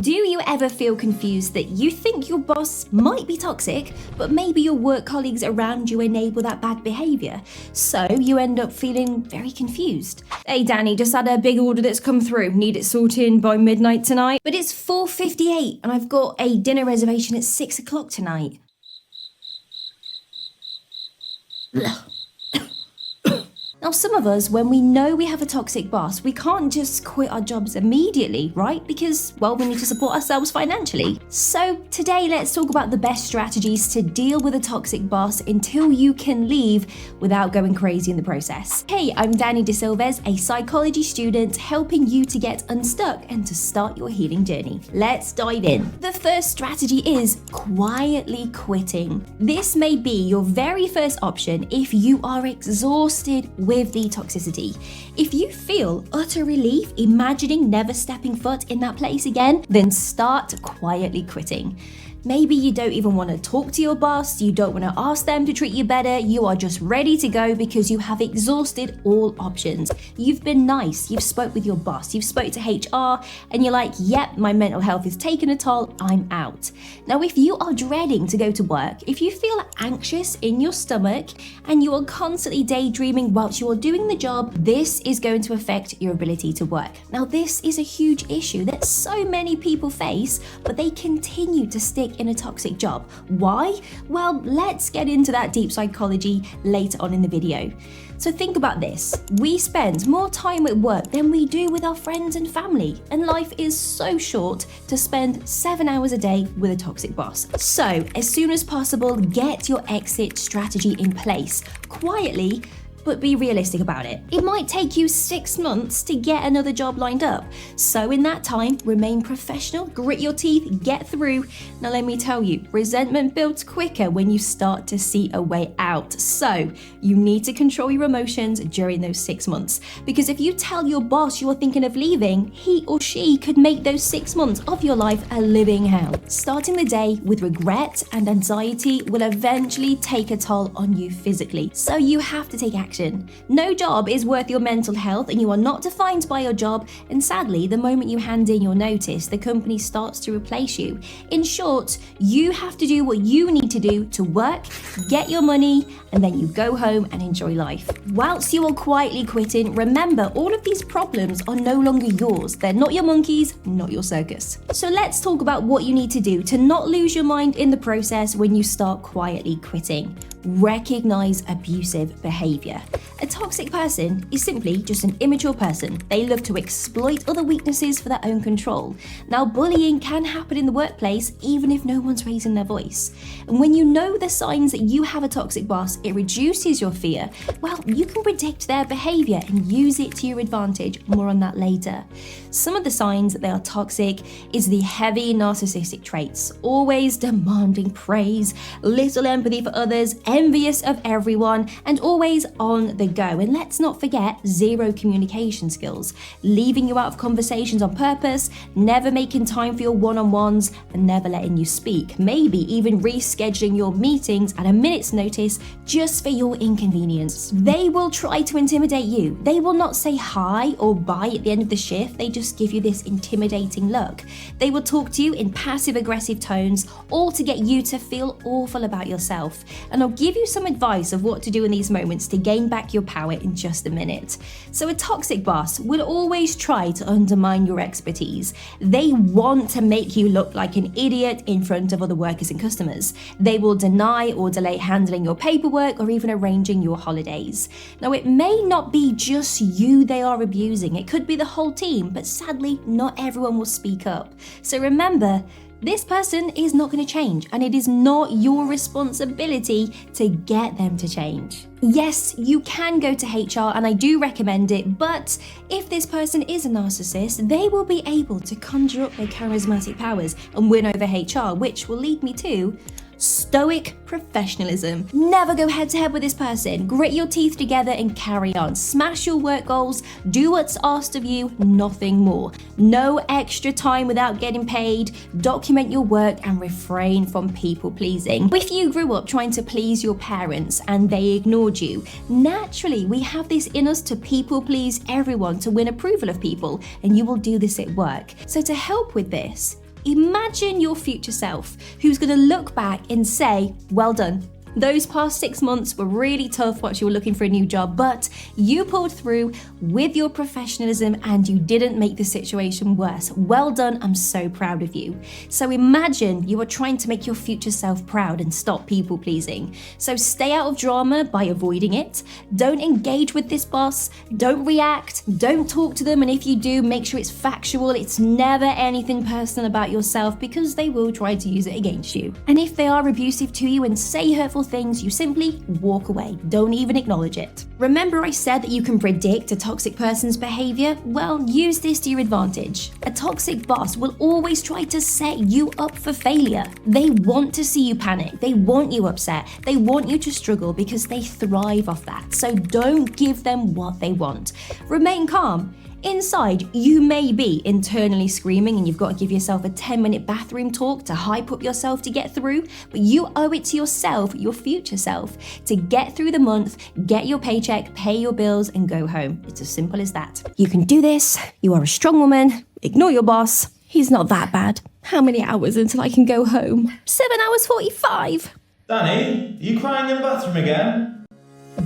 Do you ever feel confused that you think your boss might be toxic, but maybe your work colleagues around you enable that bad behaviour? So you end up feeling very confused. Hey Danny, just had a big order that's come through. Need it sorted by midnight tonight. But it's 4:58 and I've got a dinner reservation at 6 o'clock tonight. Now, some of us, when we know we have a toxic boss, we can't just quit our jobs immediately, right? Because, well, we need to support ourselves financially. So today, let's talk about the best strategies to deal with a toxic boss until you can leave without going crazy in the process. Hey, I'm Danny DeSilves, a psychology student helping you to get unstuck and to start your healing journey. Let's dive in. The first strategy is quietly quitting. This may be your very first option if you are exhausted with the toxicity. If you feel utter relief imagining never stepping foot in that place again, then start quietly quitting. Maybe you don't even want to talk to your boss, you don't want to ask them to treat you better, you are just ready to go because you have exhausted all options. You've been nice, you've spoke with your boss, you've spoke to HR, and you're like, yep, my mental health is taking a toll, I'm out. Now, if you are dreading to go to work, if you feel anxious in your stomach, and you are constantly daydreaming whilst you are doing the job, this is going to affect your ability to work. Now, this is a huge issue that so many people face, but they continue to stick in a toxic job. Why? Well, let's get into that deep psychology later on in the video. So think about this. We spend more time at work than we do with our friends and family, and life is so short to spend 7 hours a day with a toxic boss. So as soon as possible, get your exit strategy in place quietly, but be realistic about it. It might take you 6 months to get another job lined up. So in that time, remain professional, grit your teeth, get through. Now let me tell you, resentment builds quicker when you start to see a way out. So you need to control your emotions during those 6 months. Because if you tell your boss you are thinking of leaving, he or she could make those 6 months of your life a living hell. Starting the day with regret and anxiety will eventually take a toll on you physically. So you have to take action. No job is worth your mental health, and you are not defined by your job, and sadly, the moment you hand in your notice, the company starts to replace you. In short, you have to do what you need to do to work, get your money, and then you go home and enjoy life. Whilst you are quietly quitting, remember all of these problems are no longer yours. They're not your monkeys, not your circus. So let's talk about what you need to do to not lose your mind in the process when you start quietly quitting. Recognize abusive behavior. A toxic person is simply just an immature person. They love to exploit other weaknesses for their own control. Now, bullying can happen in the workplace even if no one's raising their voice. And when you know the signs that you have a toxic boss, it reduces your fear. Well, you can predict their behavior and use it to your advantage. More on that later. Some of the signs that they are toxic is the heavy narcissistic traits, always demanding praise, little empathy for others, envious of everyone, and always on the go. And let's not forget zero communication skills, leaving you out of conversations on purpose, never making time for your one-on-ones, and never letting you speak, maybe even rescheduling your meetings at a minute's notice just for your inconvenience. They will try to intimidate you. They will not say hi or bye at the end of the shift, they just give you this intimidating look. They will talk to you in passive-aggressive tones, all to get you to feel awful about yourself. And I'll give you some advice of what to do in these moments to gain back your power in just a minute. So a toxic boss will always try to undermine your expertise. They want to make you look like an idiot in front of other workers and customers. They will deny or delay handling your paperwork or even arranging your holidays. Now, it may not be just you they are abusing. It could be the whole team, but sadly, not everyone will speak up. So remember, this person is not going to change, and it is not your responsibility to get them to change. Yes, you can go to HR, and I do recommend it, but if this person is a narcissist, they will be able to conjure up their charismatic powers and win over HR, which will lead me to Stoic Professionalism. Never go head to head with this person. Grit your teeth together and carry on. Smash your work goals. Do what's asked of you, nothing more. No extra time without getting paid. Document your work and refrain from people pleasing. If you grew up trying to please your parents and they ignored you, naturally we have this in us to people please everyone to win approval of people, and you will do this at work. So to help with this, Imagine your future self who's going to look back and say, well done. Those past 6 months were really tough whilst you were looking for a new job, but you pulled through with your professionalism and you didn't make the situation worse. Well done, I'm so proud of you. So imagine you are trying to make your future self proud and stop people pleasing. So stay out of drama by avoiding it. Don't engage with this boss. Don't react. Don't talk to them. And if you do, make sure it's factual. It's never anything personal about yourself because they will try to use it against you. And if they are abusive to you and say hurtful things, you simply walk away. Don't even acknowledge it. Remember I said that you can predict a toxic person's behavior? Well, use this to your advantage. A toxic boss will always try to set you up for failure. They want to see you panic. They want you upset. They want you to struggle because they thrive off that. So don't give them what they want. Remain calm. Inside, you may be internally screaming and you've got to give yourself a 10-minute bathroom talk to hype up yourself to get through, but you owe it to yourself, your future self, to get through the month, get your paycheck, pay your bills, and go home. It's as simple as that. You can do this. You are a strong woman. Ignore your boss. He's not that bad. How many hours until I can go home? 7 hours 45. Danny, are you crying in the bathroom again?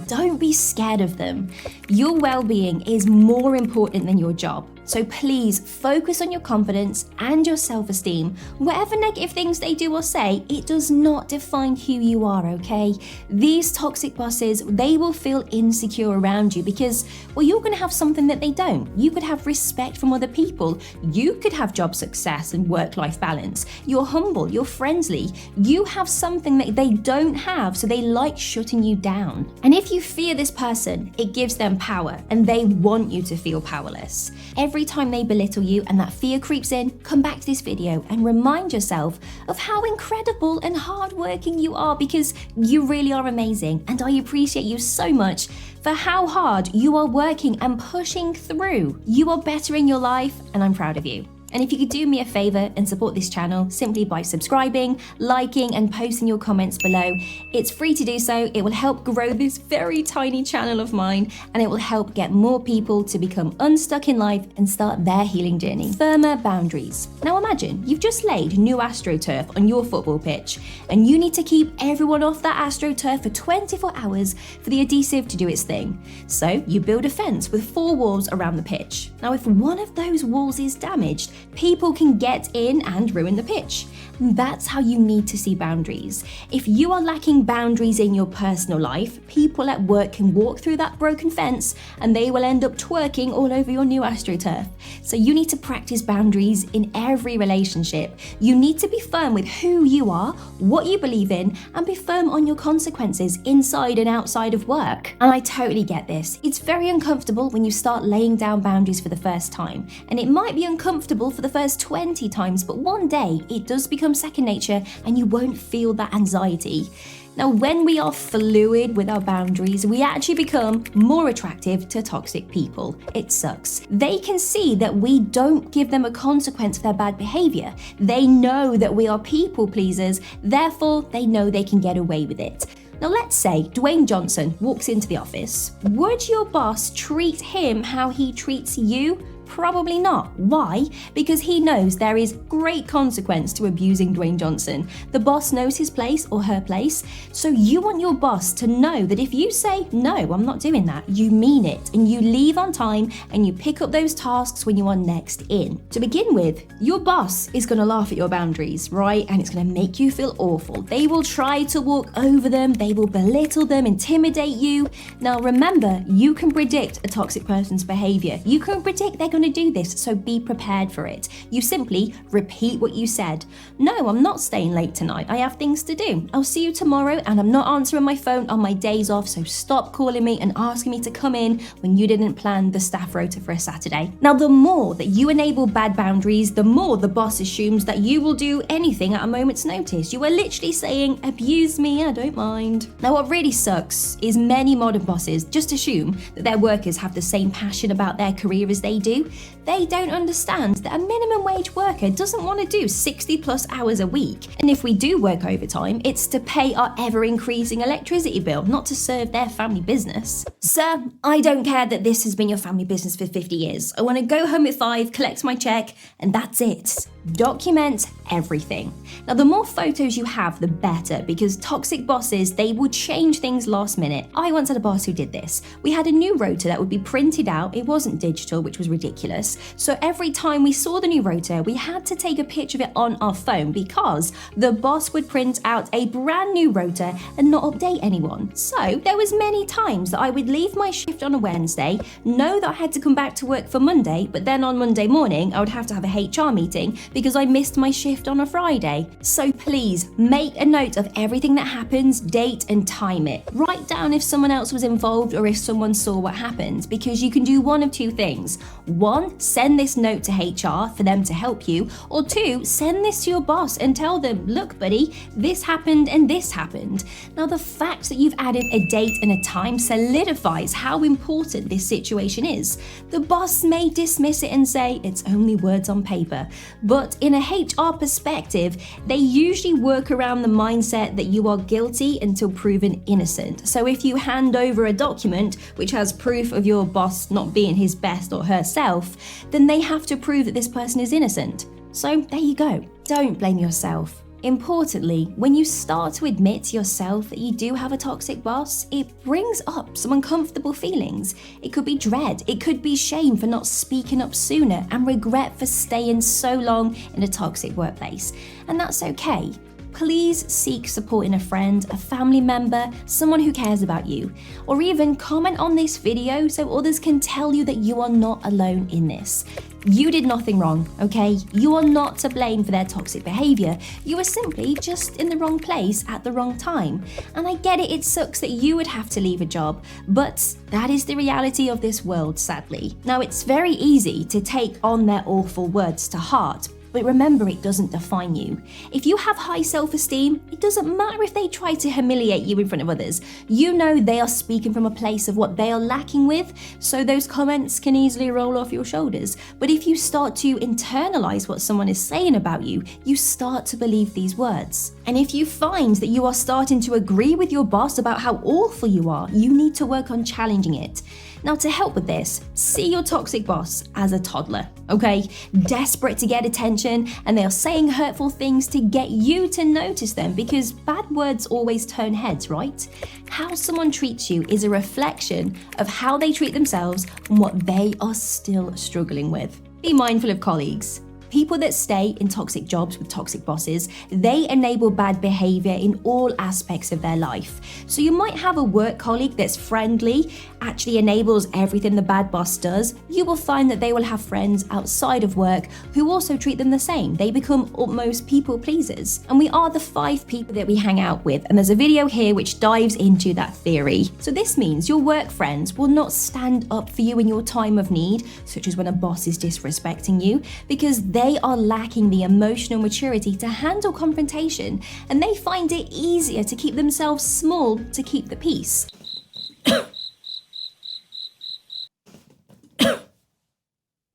Don't be scared of them. Your well-being is more important than your job. So please focus on your confidence and your self-esteem. Whatever negative things they do or say, it does not define who you are, okay? These toxic bosses, they will feel insecure around you because, well, you're going to have something that they don't. You could have respect from other people. You could have job success and work-life balance. You're humble, you're friendly. You have something that they don't have, so they like shutting you down. And if you fear this person, it gives them power and they want you to feel powerless. Every time they belittle you and that fear creeps in, come back to this video and remind yourself of how incredible and hardworking you are because you really are amazing and I appreciate you so much for how hard you are working and pushing through. You are bettering your life and I'm proud of you. And if you could do me a favor and support this channel simply by subscribing, liking, and posting your comments below, it's free to do so. It will help grow this very tiny channel of mine, and it will help get more people to become unstuck in life and start their healing journey. Firmer boundaries. Now imagine you've just laid new AstroTurf on your football pitch, and you need to keep everyone off that AstroTurf for 24 hours for the adhesive to do its thing. So you build a fence with 4 walls around the pitch. Now if one of those walls is damaged, people can get in and ruin the pitch. That's how you need to see boundaries. If you are lacking boundaries in your personal life, people at work can walk through that broken fence and they will end up twerking all over your new AstroTurf. So you need to practice boundaries in every relationship. You need to be firm with who you are, what you believe in, and be firm on your consequences inside and outside of work. And I totally get this. It's very uncomfortable when you start laying down boundaries for the first time. And it might be uncomfortable for the first 20 times, but one day it does become second nature and you won't feel that anxiety. Now, when we are fluid with our boundaries, we actually become more attractive to toxic people. It sucks. They can see that we don't give them a consequence for their bad behavior. They know that we are people pleasers, therefore they know they can get away with it. Now let's say Dwayne Johnson walks into the office. Would your boss treat him how he treats you? Probably not. Why? Because he knows there is great consequence to abusing Dwayne Johnson. The boss knows his place or her place. So you want your boss to know that if you say, no, I'm not doing that, you mean it, and you leave on time and you pick up those tasks when you are next in. To begin with, your boss is going to laugh at your boundaries, right? And it's going to make you feel awful. They will try to walk over them. They will belittle them, intimidate you. Now remember, you can predict a toxic person's behavior. You can predict they're going to do this, so be prepared for it. You simply repeat what you said. No, I'm not staying late tonight. I have things to do. I'll see you tomorrow and I'm not answering my phone on my days off, so stop calling me and asking me to come in when you didn't plan the staff rota for a Saturday. Now, the more that you enable bad boundaries, the more the boss assumes that you will do anything at a moment's notice. You are literally saying, abuse me, I don't mind. Now, what really sucks is many modern bosses just assume that their workers have the same passion about their career as they do. They don't understand that a minimum wage worker doesn't want to do 60+ hours a week. And if we do work overtime, it's to pay our ever-increasing electricity bill, not to serve their family business. Sir, I don't care that this has been your family business for 50 years. I want to go home at 5, collect my check, and that's it. Document everything. Now, the more photos you have, the better, because toxic bosses, they will change things last minute. I once had a boss who did this. We had a new rota that would be printed out. It wasn't digital, which was ridiculous. So every time we saw the new rota, we had to take a picture of it on our phone because the boss would print out a brand new rota and not update anyone. So there was many times that I would leave my shift on a Wednesday, know that I had to come back to work for Monday, but then on Monday morning, I would have to have a HR meeting because I missed my shift on a Friday. So please make a note of everything that happens, date and time it. Write down if someone else was involved or if someone saw what happened, because you can do one of two things. One, send this note to HR for them to help you, or two, send this to your boss and tell them, look buddy, this happened and this happened. Now the fact that you've added a date and a time solidifies how important this situation is. The boss may dismiss it and say it's only words on paper, but in a HR perspective, they usually work around the mindset that you are guilty until proven innocent. So if you hand over a document which has proof of your boss not being his best or herself, then they have to prove that this person is innocent. So there you go. Don't blame yourself. Importantly, when you start to admit to yourself that you do have a toxic boss, it brings up some uncomfortable feelings. It could be dread, it could be shame for not speaking up sooner, and regret for staying so long in a toxic workplace. And that's okay. Please seek support in a friend, a family member, someone who cares about you, or even comment on this video so others can tell you that you are not alone in this. You did nothing wrong, okay? You are not to blame for their toxic behavior. You are simply just in the wrong place at the wrong time. And I get it sucks that you would have to leave a job, but that is the reality of this world, sadly. Now, it's very easy to take on their awful words to heart, but remember, it doesn't define you. If you have high self-esteem, it doesn't matter if they try to humiliate you in front of others. You know they are speaking from a place of what they are lacking with, so those comments can easily roll off your shoulders. But if you start to internalize what someone is saying about you, you start to believe these words. And if you find that you are starting to agree with your boss about how awful you are, you need to work on challenging it. Now, to help with this, see your toxic boss as a toddler, okay? Desperate to get attention, and they are saying hurtful things to get you to notice them, because bad words always turn heads, right? How someone treats you is a reflection of how they treat themselves and what they are still struggling with. Be mindful of colleagues. People that stay in toxic jobs with toxic bosses, they enable bad behavior in all aspects of their life. So you might have a work colleague that's friendly, actually enables everything the bad boss does. You will find that they will have friends outside of work who also treat them the same. They become almost people pleasers. And we are the 5 people that we hang out with. And there's a video here which dives into that theory. So this means your work friends will not stand up for you in your time of need, such as when a boss is disrespecting you, because they are lacking the emotional maturity to handle confrontation, and they find it easier to keep themselves small to keep the peace.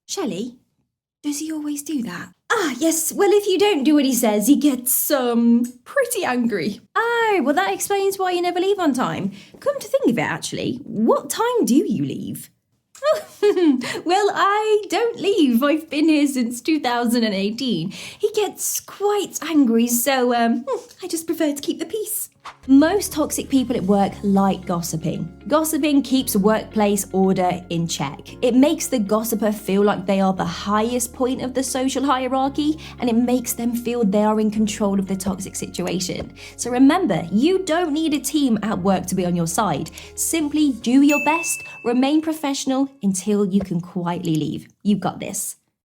Shelley, does he always do that? Ah, yes, well, if you don't do what he says, he gets, pretty angry. Oh, well, that explains why you never leave on time. Come to think of it, actually, what time do you leave? Well, I don't leave. I've been here since 2018. He gets quite angry, so I just prefer to keep the peace. Most toxic people at work like gossiping. Gossiping keeps workplace order in check. It makes the gossiper feel like they are the highest point of the social hierarchy, and it makes them feel they are in control of the toxic situation. So remember, you don't need a team at work to be on your side. Simply do your best, remain professional until you can quietly leave. You've got this.